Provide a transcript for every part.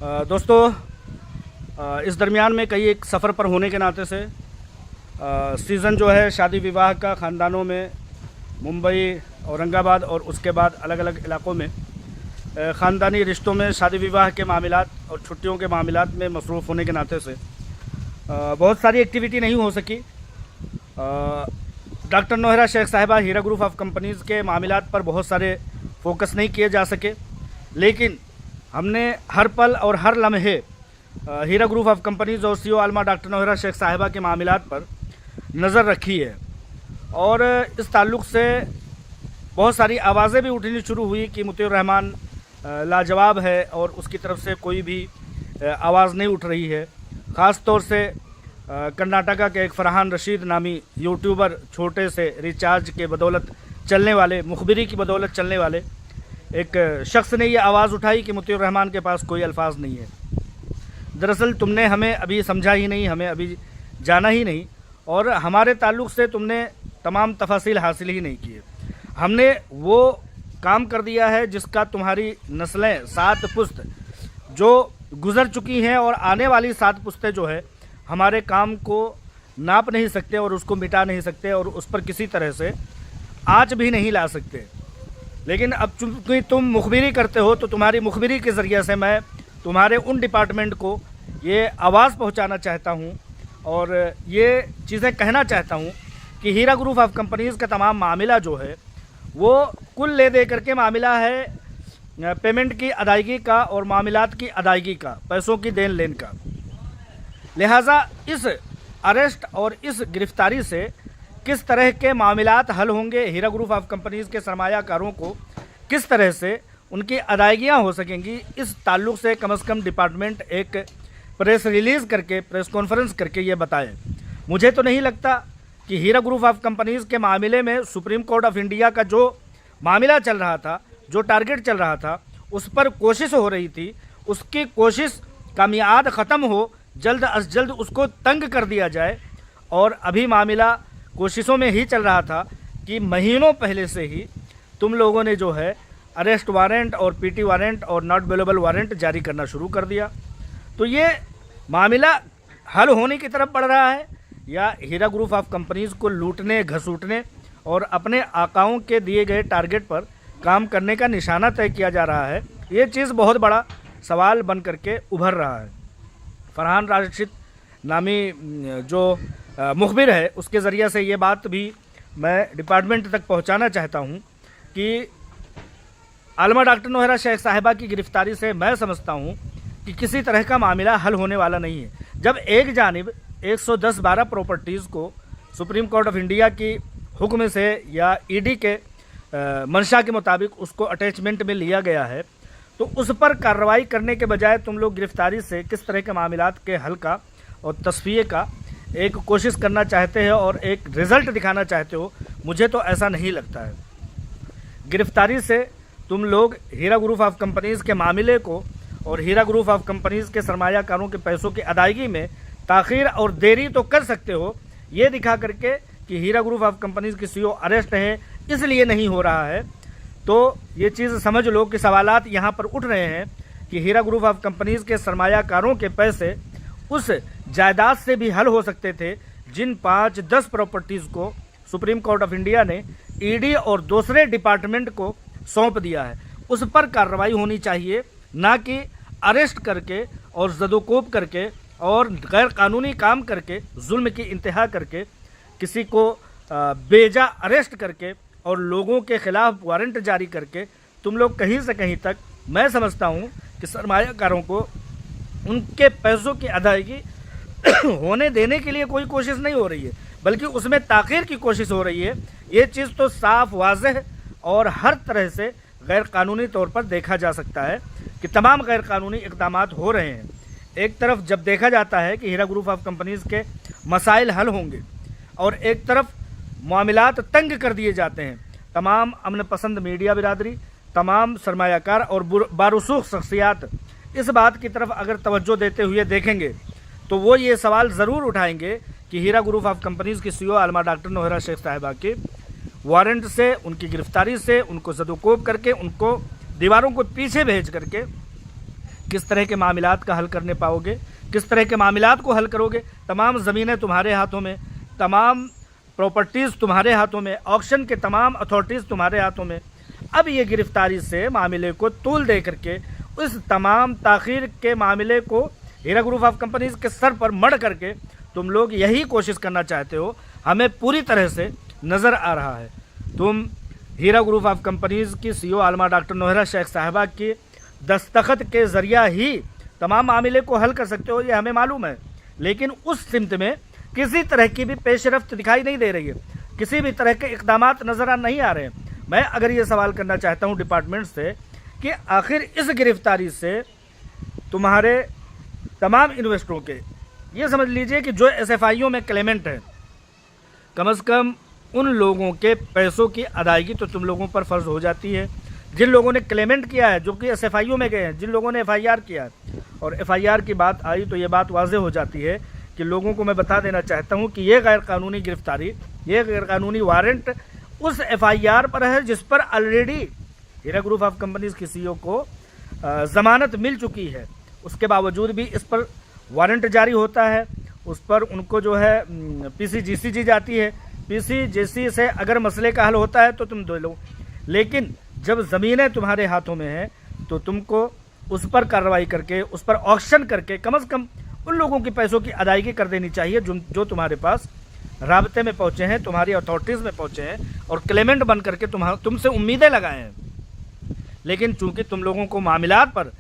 दोस्तों, इस दरमियान में कई एक सफ़र पर होने के नाते से सीज़न जो है शादी विवाह का ख़ानदानों में मुंबई, औरंगाबाद और उसके बाद अलग अलग इलाक़ों में ख़ानदानी रिश्तों में शादी विवाह के मामलात और छुट्टियों के मामलात में मसरूफ़ होने के नाते से बहुत सारी एक्टिविटी नहीं हो सकी। डॉक्टर नौहरा शेख साहिबा हीरा ग्रुप ऑफ कंपनीज़ के मामलात पर बहुत सारे फोकस नहीं किए जा सके, लेकिन हमने हर पल और हर लम्हे हीरा ग्रुप ऑफ कंपनीज़ और सीईओ आलमा डॉक्टर नौहरा शेख साहिबा के मामलात पर नज़र रखी है। और इस ताल्लुक़ से बहुत सारी आवाज़ें भी उठनी शुरू हुई कि मुतीउर रहमान लाजवाब है और उसकी तरफ से कोई भी आवाज़ नहीं उठ रही है। ख़ास तौर से कर्नाटका के एक फरहान रशीद नामी यूट्यूबर, छोटे से रिचार्ज के बदौलत चलने वाले, मुखबिरी की बदौलत चलने वाले एक शख्स ने ये आवाज़ उठाई कि मुतीउर रहमान के पास कोई अल्फाज नहीं है। दरअसल तुमने हमें अभी समझा ही नहीं, हमें अभी जाना ही नहीं और हमारे ताल्लुक़ से तुमने तमाम तफासिल हासिल ही नहीं किए। हमने वो काम कर दिया है जिसका तुम्हारी नस्लें, 7 पुश्त जो गुज़र चुकी हैं और आने वाली 7 पुश्तें जो है हमारे काम को नाप नहीं सकते और उसको मिटा नहीं सकते और उस पर किसी तरह से आँच भी नहीं ला सकते। लेकिन अब चूँकि तुम मुखबिरी करते हो तो तुम्हारी मुखबिरी के ज़रिए से मैं तुम्हारे उन डिपार्टमेंट को ये आवाज़ पहुंचाना चाहता हूं और ये चीज़ें कहना चाहता हूं कि हीरा ग्रुप ऑफ कंपनीज़ का तमाम मामला जो है वो कुल ले दे करके मामला है पेमेंट की अदायगी का और मामलात की अदायगी का, पैसों की देन लेन का। लिहाजा इस अरेस्ट और इस गिरफ्तारी से किस तरह के मामलात हल होंगे, हीरा ग्रुप ऑफ कंपनीज़ के सरमायाकारों को किस तरह से उनकी अदायगियाँ हो सकेंगी, इस ताल्लुक़ से कम डिपार्टमेंट एक प्रेस रिलीज़ करके, प्रेस कॉन्फ्रेंस करके ये बताए। मुझे तो नहीं लगता कि हीरा ग्रुप ऑफ कंपनीज़ के मामले में सुप्रीम कोर्ट ऑफ इंडिया का जो मामला चल रहा था, जो टारगेट चल रहा था, उस पर कोशिश हो रही थी, उसकी कोशिश का मियाद ख़त्म हो, जल्द अज जल्द उसको तंग कर दिया जाए। और अभी मामला कोशिशों में ही चल रहा था कि महीनों पहले से ही तुम लोगों ने जो है अरेस्ट वारंट और पीटी वारंट और नॉट बेलेबल वारंट जारी करना शुरू कर दिया। तो ये मामला हल होने की तरफ बढ़ रहा है या हीरा ग्रुप ऑफ कंपनीज़ को लूटने, घसूटने और अपने आकाओं के दिए गए टारगेट पर काम करने का निशाना तय किया जा रहा है। ये चीज़ बहुत बड़ा सवाल बन करके उभर रहा है। फरहान राशिद नामी जो मुखबिर है उसके ज़रिए से ये बात भी मैं डिपार्टमेंट तक पहुंचाना चाहता हूं कि आलमा डॉक्टर नौहरा शेख साहिबा की गिरफ्तारी से मैं समझता हूं कि किसी तरह का मामला हल होने वाला नहीं है। जब एक जानिब 110-12 प्रॉपर्टीज़ को सुप्रीम कोर्ट ऑफ इंडिया की हुक्म से या ईडी के मंशा के मुताबिक उसको अटैचमेंट में लिया गया है, तो उस पर कार्रवाई करने के बजाय तुम लोग गिरफ्तारी से किस तरह के मामलात के हल का और तस्फिये का एक कोशिश करना चाहते हैं और एक रिज़ल्ट दिखाना चाहते हो, मुझे तो ऐसा नहीं लगता है। गिरफ्तारी से तुम लोग हीरा ग्रुप ऑफ कंपनीज़ के मामले को और हीरा ग्रुप ऑफ कंपनीज़ के सरमायाकारों के पैसों की अदायगी में ताख़ीर और देरी तो कर सकते हो, ये दिखा करके कि हीरा ग्रुप ऑफ कंपनीज़ की सीईओ अरेस्ट है इसलिए नहीं हो रहा है। तो ये चीज़ समझ लो कि सवालात यहाँ पर उठ रहे हैं कि हीरा ग्रुप ऑफ कंपनीज़ के सरमायाकारों के पैसे उस जायदाद से भी हल हो सकते थे जिन 5-10 प्रॉपर्टीज़ को सुप्रीम कोर्ट ऑफ इंडिया ने ईडी और दूसरे डिपार्टमेंट को सौंप दिया है। उस पर कार्रवाई होनी चाहिए, ना कि अरेस्ट करके और ज़दोकोब करके और गैर कानूनी काम करके, जुल्म की इंतहा करके, किसी को बेजा अरेस्ट करके और लोगों के ख़िलाफ़ वारंट जारी करके तुम लोग कहीं से कहीं तक, मैं समझता हूँ कि सरमायाकारों को उनके पैसों की अदायगी होने देने के लिए कोई कोशिश नहीं हो रही है, बल्कि उसमें ताख़ीर की कोशिश हो रही है। ये चीज़ तो साफ वाज़ेह और हर तरह से गैर कानूनी तौर पर देखा जा सकता है कि तमाम गैर कानूनी इक़दामात हो रहे हैं। एक तरफ जब देखा जाता है कि हीरा ग्रुप ऑफ कंपनीज़ के मसाइल हल होंगे और एक तरफ मामलात तंग कर दिए जाते हैं, तमाम अमन पसंद मीडिया बिरादरी, तमाम सरमायाकार और बारूसूख शख्सियात इस बात की तरफ अगर तवज्जो देते हुए देखेंगे तो वो ये सवाल ज़रूर उठाएंगे कि हीरा ग्रुप ऑफ कंपनीज़ की सीईओ आलमा डॉक्टर नौहरा शेख साहिबा के वारंट से, उनकी गिरफ्तारी से, उनको ज़दोकोब करके, उनको दीवारों को पीछे भेज करके किस तरह के मामलात का हल करने पाओगे, किस तरह के मामलात को हल करोगे। तमाम ज़मीनें तुम्हारे हाथों में, तमाम प्रॉपर्टीज़ तुम्हारे हाथों में, ऑक्शन के तमाम अथॉरिटीज़ तुम्हारे हाथों में। अब ये गिरफ्तारी से मामले को तूल दे करके उस तमाम ताख़ीर के मामले को हीरा ग्रुप ऑफ कंपनीज़ के सर पर मढ़ करके तुम लोग यही कोशिश करना चाहते हो। हमें पूरी तरह से नज़र आ रहा है तुम हीरा ग्रुप ऑफ कंपनीज़ की CEO आलमा डॉक्टर नोहरा शेख साहिबा की दस्तखत के ज़रिया ही तमाम मामले को हल कर सकते हो, ये हमें मालूम है। लेकिन उस सिमत में किसी तरह की भी पेशरफ्त दिखाई नहीं दे रही है, किसी भी तरह के इक़दामात नज़र नहीं आ रहे हैं। मैं अगर ये सवाल करना चाहता हूँ डिपार्टमेंट से कि आखिर इस गिरफ्तारी से तुम्हारे तमाम इन्वेस्टरों के, ये समझ लीजिए कि जो SFIओ में क्लेमेंट हैं, कम से कम उन लोगों के पैसों की अदायगी तो तुम लोगों पर फ़र्ज़ हो जाती है। जिन लोगों ने क्लेमेंट किया है, जो कि SFIओ में गए हैं, जिन लोगों ने FIR किया है, और FIR की बात आई तो ये बात वाज़ेह हो जाती है कि लोगों को मैं बता देना चाहता हूँ कि ये गैरकानूनी गिरफ्तारी, ये गैरकानूनी वारंट उस FIR पर है जिस पर already Heera group of companies की CEO को ज़मानत मिल चुकी है। उसके बावजूद भी इस पर वारंट जारी होता है, उस पर उनको जो है PCGC जाती है। PCGC से अगर मसले का हल होता है तो तुम दे लो, लेकिन जब ज़मीनें तुम्हारे हाथों में हैं तो तुमको उस पर कार्रवाई करके, उस पर ऑक्शन करके कम से कम उन लोगों की पैसों की अदायगी कर देनी चाहिए जो तुम्हारे पास राब्ते में पहुँचे हैं, तुम्हारी अथॉरिटीज़ में पहुँचे हैं और क्लेमेंट बन करके तुमसे उम्मीदें लगाए हैं। लेकिन चूंकि तुम लोगों को मामलात पर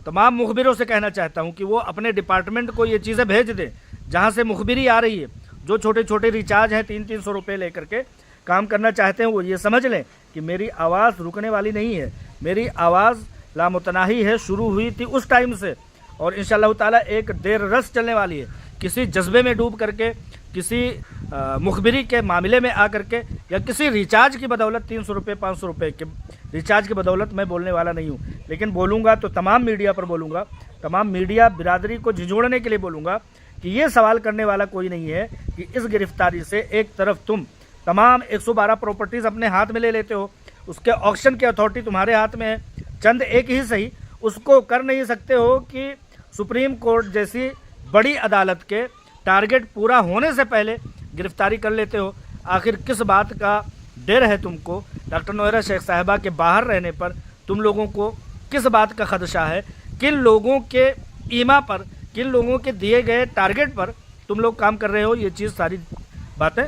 तमाम मुखबिरों से कहना चाहता हूं कि वो अपने डिपार्टमेंट को ये चीज़ें भेज दें जहां से मुखबिरी आ रही है। जो छोटे छोटे रिचार्ज हैं 300-300 रुपये लेकर के काम करना चाहते हैं, वो ये समझ लें कि मेरी आवाज़ रुकने वाली नहीं है, मेरी आवाज़ लामुतनाही है, शुरू हुई थी उस टाइम से और इंशाअल्लाह ताला एक देर रस चलने वाली है। किसी जज्बे में डूब करके, किसी मुखबिरी के मामले में आ करके या किसी रिचार्ज की बदौलत 300 रुपये 500 रुपये के रिचार्ज की बदौलत मैं बोलने वाला नहीं हूँ। लेकिन बोलूँगा तो तमाम मीडिया पर बोलूँगा, तमाम मीडिया बिरादरी को झिझोड़ने के लिए बोलूँगा कि ये सवाल करने वाला कोई नहीं है कि इस गिरफ्तारी से एक तरफ तुम तमाम 112 प्रॉपर्टीज़ अपने हाथ में ले लेते हो, उसके ऑक्शन की अथॉरिटी तुम्हारे हाथ में है, चंद एक ही सही, उसको कर नहीं सकते हो कि सुप्रीम कोर्ट जैसी बड़ी अदालत के टारगेट पूरा होने से पहले गिरफ्तारी कर लेते हो। आखिर किस बात का डर है तुमको? डॉक्टर नोहरा शेख साहिबा के बाहर रहने पर तुम लोगों को किस बात का खदशा है? किन लोगों के ईमा पर, किन लोगों के दिए गए टारगेट पर तुम लोग काम कर रहे हो? ये चीज़ सारी बातें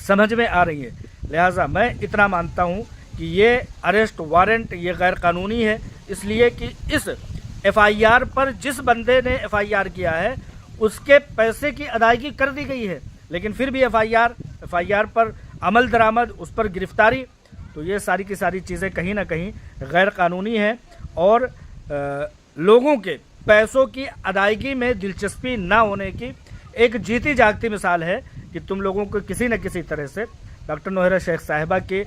समझ में आ रही है। लिहाजा मैं इतना मानता हूँ कि ये अरेस्ट वारंट ये गैर कानूनी है, इसलिए कि इस FIR पर जिस बंदे ने FIR किया है उसके पैसे की अदायगी कर दी गई है, लेकिन फिर भी FIR पर अमल दरामद, उस पर गिरफ्तारी, तो ये सारी की सारी चीज़ें कहीं ना कहीं गैर कानूनी हैं और लोगों के पैसों की अदायगी में दिलचस्पी ना होने की एक जीती जागती मिसाल है कि तुम लोगों को किसी न किसी तरह से डॉक्टर नोहरा शेख साहिबा के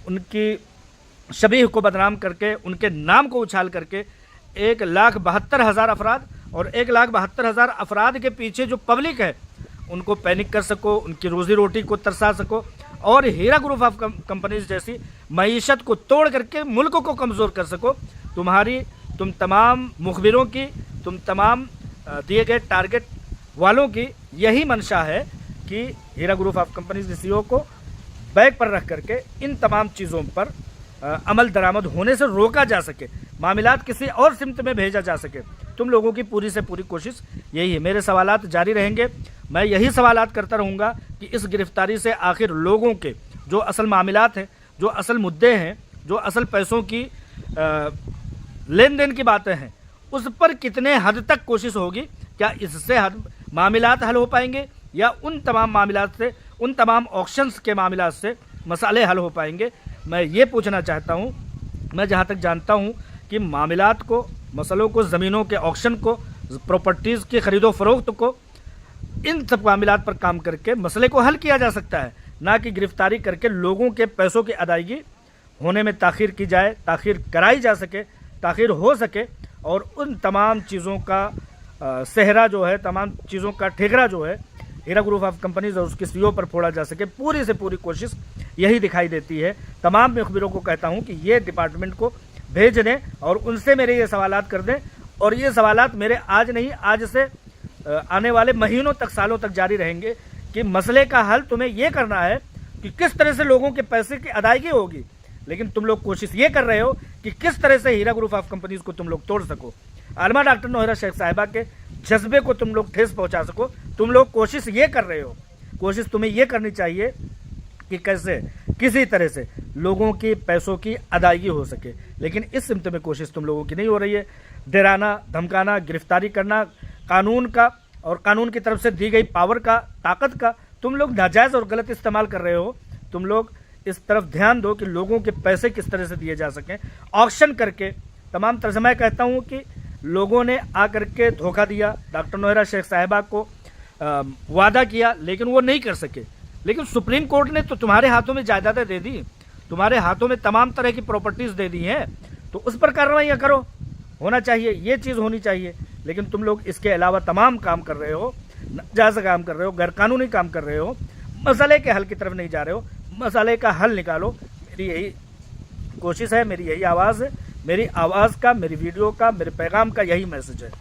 उनकी शबीह को बदनाम करके, उनके नाम को उछाल करके 1,72,000 अफराद और 1,72,000 अफराद के पीछे जो पब्लिक है उनको पैनिक कर सको, उनकी रोज़ी रोटी को तरसा सको और हीरा ग्रुप ऑफ कंपनीज जैसी मईशत को तोड़ करके मुल्क को कमज़ोर कर सको। तुम तमाम मुखबिरों की, तुम तमाम दिए गए टारगेट वालों की यही मंशा है कि हीरा ग्रुप ऑफ कंपनीज के CEO को बैक पर रख करके इन तमाम चीज़ों पर अमल दरामद होने से रोका जा सके, मामलात किसी और सिमत में भेजा जा सके। तुम लोगों की पूरी से पूरी कोशिश यही है। मेरे सवालात जारी रहेंगे, मैं यही सवालात करता रहूँगा कि इस गिरफ्तारी से आखिर लोगों के जो असल मामलात हैं, जो असल मुद्दे हैं, जो असल पैसों की लेन देन की बातें हैं, उस पर कितने हद तक कोशिश होगी? क्या इससे मामलात हल हो पाएंगे या उन तमाम मामलात से, उन तमाम ऑक्शंस के मामलात से मसाले हल हो पाएंगे? मैं ये पूछना चाहता हूँ। मैं जहाँ तक जानता हूँ कि मामलात को, मसलों को, ज़मीनों के ऑक्शन को, प्रॉपर्टीज़ की ख़रीदो फरोख्त को, इन सब मामलात पर काम करके मसले को हल किया जा सकता है, ना कि गिरफ्तारी करके लोगों के पैसों की अदायगी होने में ताख़ीर की जाए, ताख़ीर कराई जा सके, ताख़ीर हो सके और उन तमाम चीज़ों का सेहरा जो है, तमाम चीज़ों का ठेकरा जो है हीरा ग्रुप ऑफ कंपनीज और उसके CEO पर फोड़ा जा सके। पूरी से पूरी कोशिश यही दिखाई देती है। तमाम मुखबिरों को कहता हूं कि ये डिपार्टमेंट को भेज दें और उनसे मेरे ये सवालात कर दें और ये सवालात मेरे आज नहीं, आज से आने वाले महीनों तक, सालों तक जारी रहेंगे कि मसले का हल तुम्हें ये करना है कि किस तरह से लोगों के पैसे की अदायगी होगी, लेकिन तुम लोग कोशिश ये कर रहे हो कि किस तरह से हीरा ग्रुप ऑफ कंपनीज को तुम लोग तोड़ सको, आलमा डॉक्टर नौहरा शेख साहिबा के जज्बे को तुम लोग ठेस पहुंचा सको। तुम लोग कोशिश ये कर रहे हो, कोशिश तुम्हें ये करनी चाहिए कि कैसे किसी तरह से लोगों की पैसों की अदायगी हो सके, लेकिन इस सिमत में कोशिश तुम लोगों की नहीं हो रही है। डराना, धमकाना, गिरफ्तारी करना, कानून का और कानून की तरफ से दी गई पावर का, ताकत का तुम लोग नाजायज़ और गलत इस्तेमाल कर रहे हो। तुम लोग इस तरफ ध्यान दो कि लोगों के पैसे किस तरह से दिए जा सकें, ऑक्शन करके। तमाम तरह से मैं कहता हूँ कि लोगों ने आकर के धोखा दिया, डॉक्टर नौहरा शेख साहिबा को वादा किया, लेकिन वो नहीं कर सके। लेकिन सुप्रीम कोर्ट ने तो तुम्हारे हाथों में जायदादें दे दी, तुम्हारे हाथों में तमाम तरह की प्रॉपर्टीज़ दे दी हैं, तो उस पर कार्रवाई करो। होना चाहिए, ये चीज़ होनी चाहिए। लेकिन तुम लोग इसके अलावा तमाम काम कर रहे हो, नाजायज़ काम कर रहे हो, गैरकानूनी काम कर रहे हो, मसले के हल की तरफ नहीं जा रहे हो। मसले का हल निकालो, मेरी यही कोशिश है, मेरी यही आवाज़ है। मेरी आवाज़ का, मेरी वीडियो का, मेरे पैगाम का यही मैसेज है।